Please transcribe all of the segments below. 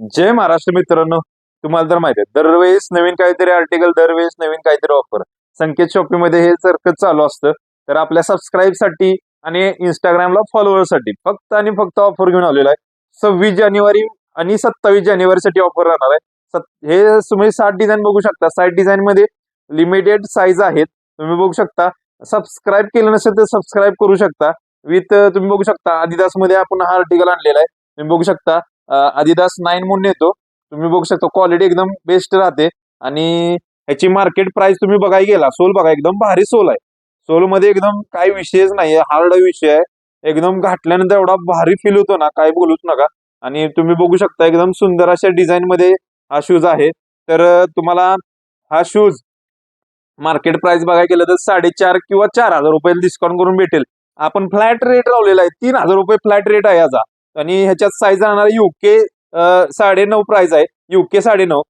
जय महाराष्ट्र मित्रांनो. तुम्हाला तर माहिती आहे दरवेळेस नवीन काहीतरी आर्टिकल, दरवेळेस नवीन काहीतरी ऑफर संकेत शॉपिंग मध्ये हे सारखं चालू असतं. तर आपल्या सबस्क्राईब साठी आणि इंस्टाग्रामला फॉलोअर साठी फक्त आणि फक्त ऑफर घेऊन आलेला आहे. 26 जानेवारी आणि 27 जानेवारी साठी ऑफर राहणार आहे. हे तुम्ही 60 डिझाईन बघू शकता. 60 डिझाईन मध्ये लिमिटेड साईज आहेत. तुम्ही बघू शकता. सबस्क्राईब केलं नसेल तर सबस्क्राईब करू शकता. विथ तुम्ही बघू शकता adidas मध्ये आपण हा आर्टिकल आणलेला आहे. तुम्ही बघू शकता adidas 9 म्हणून येतो. तुम्ही बघू शकता क्वालिटी एकदम बेस्ट राहते आणि ह्याची मार्केट प्राइस तुम्ही बघायला गेला, सोल बघा एकदम भारी सोल आहे. सोल मध्ये एकदम काही विषयच नाहीये, हार्ड विषय आहे. एकदम घातल्यानंतर एवढा भारी फील होतो ना, काय बोलूच नका. आणि तुम्ही बघू शकता एकदम सुंदर अशा डिझाईन मध्ये हा शूज आहे. तर तुम्हाला हा शूज मार्केट प्राइस बघायला गेलं तर 4.5 किंवा 4,000 रुपये डिस्काउंट करून भेटेल. आपण फ्लॅट रेट लावलेला आहे, 3,000 रुपये फ्लॅट रेट आहे याचा. आणि ह्याच्यात साईज राहणार युके 9.5 प्राइस आहे. युके 9.5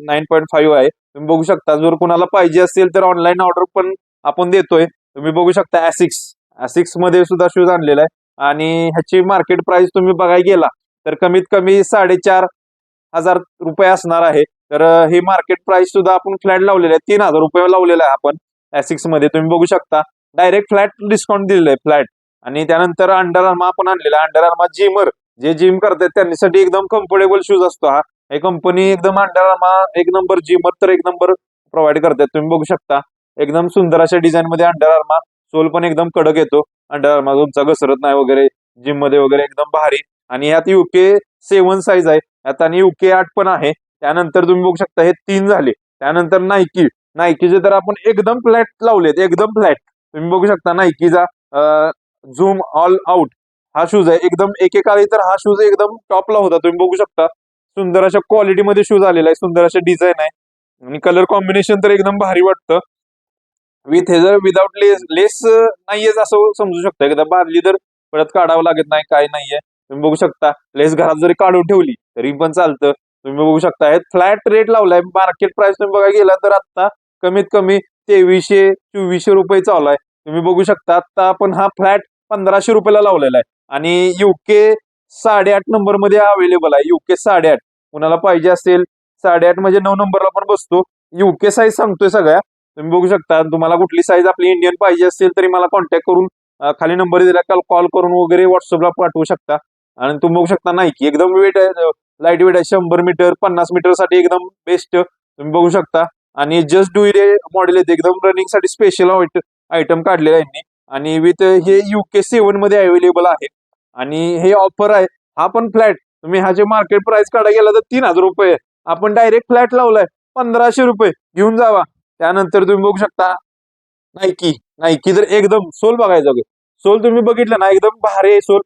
9.5 आहे. तुम्ही बघू शकता. जर कोणाला पाहिजे असेल तर ऑनलाईन ऑर्डर पण आपण देतोय. तुम्ही बघू शकता ॲसिक्स मध्ये सुद्धा शूज आणलेला आहे आणि ह्याची मार्केट प्राइस तुम्ही बघायला गेला तर कमीत कमी 4,500 रुपये असणार आहे. तर ही मार्केट प्राइस सुद्धा आपण फ्लॅट लावलेला आहे, 3,000 रुपये लावलेला आहे आपण ॲसिक्स मध्ये. तुम्ही बघू शकता डायरेक्ट फ्लॅट डिस्काउंट दिलेलं आहे फ्लॅट. आणि त्यानंतर अंडर आर्मा आपण आणलेला. अंडर आर्मा जिमर जे जिम करतात त्यांच्यासाठी एकदम कम्फर्टेबल शूज असतो हा. हे कंपनी एकदम अंडर आर्मा एक नंबर, जिमर तर एक नंबर प्रोव्हाइड करतात. तुम्ही बघू शकता एकदम सुंदर अशा डिझाईन मध्ये अंडर आर्मा. सोल पण एकदम कडक येतो. अंडर आर्मा तुमचा घसरत नाही वगैरे, जिम मध्ये वगैरे एकदम भारी. आणि यात युके 7 साईज आहे यात आणि युके 8 पण आहे. त्यानंतर तुम्ही बघू शकता हे 3 झाले. त्यानंतर नायकीचे तर आपण एकदम फ्लॅट लावलेत, एकदम फ्लॅट. तुम्ही बघू शकता नायकीचा झूम ऑल आउट हा शूज आहे. एकदम एकेकाळी तर हा शूज एकदम टॉपला होता. तुम्ही बघू शकता सुंदर अशा क्वालिटी मध्ये शूज आलेला आहे, सुंदर अशा डिझाईन आहे आणि कलर कॉम्बिनेशन तर एकदम भारी वाटतं. विथ हे जर विदाउट लेस नाहीयेच असं समजू शकता. एकदा बांधली तर परत काढावं लागत नाही, काय नाहीये. तुम्ही बघू शकता लेस घरात जरी काढून ठेवली तरी पण चालतं. तुम्ही बघू शकता हे फ्लॅट रेट लावलाय. मार्केट प्राइस तुम्ही बघायला गेला तर आता कमीत कमी 2300-2400 रुपये चालू आहे. तुम्ही बघू शकता आता आपण हा फ्लॅट 1,500 रुपयाला लावलेला आहे आणि युके 8.5 नंबर मध्ये अवेलेबल आहे. युके 8.5 कुणाला पाहिजे असेल 8.5 म्हणजे 9 नंबरला पण बसतो. युके साईज सांगतोय सगळ्या. तुम्ही बघू शकता. तुम्हाला कुठली साईज आपली इंडियन पाहिजे असेल तरी मला कॉन्टॅक्ट करून खाली नंबर दिला कॉल करून वगैरे व्हॉट्सअपला पाठवू शकता. आणि तुम्ही बघू शकता नाईकी एकदम वेट आहे, लाईट वेट आहे. 100 मीटर 50 मीटर साठी एकदम बेस्ट. तुम्ही बघू शकता. आणि जस्ट डू इट मॉडेल येते एकदम रनिंग साठी स्पेशल आयटम काढलेला आहे आणि विथ हे युके 7 मध्ये अवेलेबल आहे. आणि हे ऑफर आहे हा पण फ्लॅट. तुम्ही ह्याचे मार्केट प्राइस काढायला गेला तर 3,000 रुपये, आपण डायरेक्ट फ्लॅट लावलाय 1,500 रुपये घेऊन जावा. त्यानंतर तुम्ही बघू शकता नाईकी नाईकी तर एकदम सोल बघायचं. सोल तुम्ही बघितलं ना एकदम भारी आहे सोल.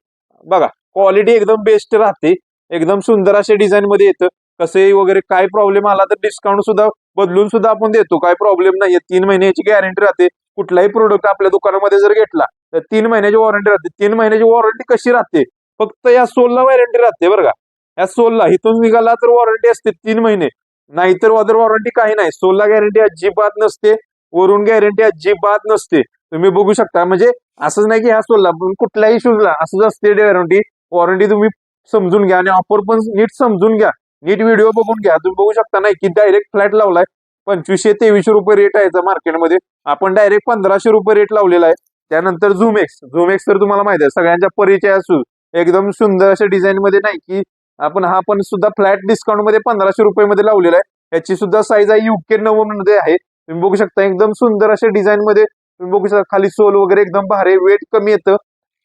बघा क्वालिटी एकदम बेस्ट राहते. एकदम सुंदर अशा डिझाईन मध्ये येतं. कसे वगैरे काय प्रॉब्लेम आला तर डिस्काउंट सुद्धा बदलून सुद्धा आपण देतो, काय प्रॉब्लेम नाहीये. 3 महिन्याची गॅरंटी राहते. कुठलाही प्रोडक्ट आपल्या दुकानामध्ये जर घेतला तर 3 महिन्याची वॉरंटी राहते. 3 महिन्याची वॉरंटी कशी राहते? फक्त या सोलला वॉरंटी राहते बरं का. या सोलला इथून निघाला तर वॉरंटी असते 3 महिने, नाहीतर अदर वॉरंटी काही नाही. सोलला गॅरंटी अजिबात नसते, वरून गॅरंटी अजिबात नसते. तुम्ही बघू शकता. म्हणजे असंच नाही की ह्या सोलला पण कुठल्याही शूजला असंच असते गॅरंटी. वॉरंटी तुम्ही समजून घ्या आणि ऑफर पण नीट समजून घ्या, नीट व्हिडिओ बघून घ्या. तुम्ही बघू शकता नाही की डायरेक्ट फ्लॅट लावलाय 2,500-2,300 रुपये रेट आहे मार्केटमध्ये. आपण डायरेक्ट 1,500 रुपये रेट लावलेला आहे. त्यानंतर झूम एक्स तर तुम्हाला माहिती आहे सगळ्यांच्या परिचय असू. एकदम सुंदर अशा डिझाईन मध्ये नाही की आपण हा पण सुद्धा फ्लॅट डिस्काउंट मध्ये 1,500 रुपये मध्ये लावलेला आहे. याची सुद्धा साईज आहे युके 9 मध्ये आहे. तुम्ही बघू शकता एकदम सुंदर अशा डिझाईन मध्ये. तुम्ही बघू शकता खाली सोल वगैरे एकदम भारी, वेट कमी येतं.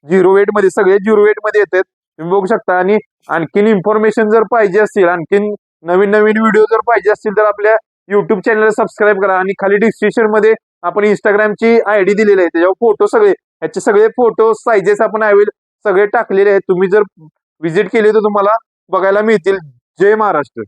0 वेट मध्ये सगळे 0 वेट मध्ये येतात. तुम्ही बघू शकता. आणि आणखीन इन्फॉर्मेशन जर पाहिजे असतील, आणखीन नवीन नवीन व्हिडिओ जर पाहिजे असतील तर आपल्या युट्यूब चॅनल सबस्क्राईब करा. आणि खाली डिस्क्रिप्शन मध्ये आपण इंस्टाग्रामची आयडी दिलेली आहे, त्याच्यावर फोटो सगळे ह्याचे सगळे फोटो साईजेस आपण सगळे टाकलेले आहेत. तुम्ही जर व्हिजिट केली तर तुम्हाला बघायला मिळतील. जय महाराष्ट्र.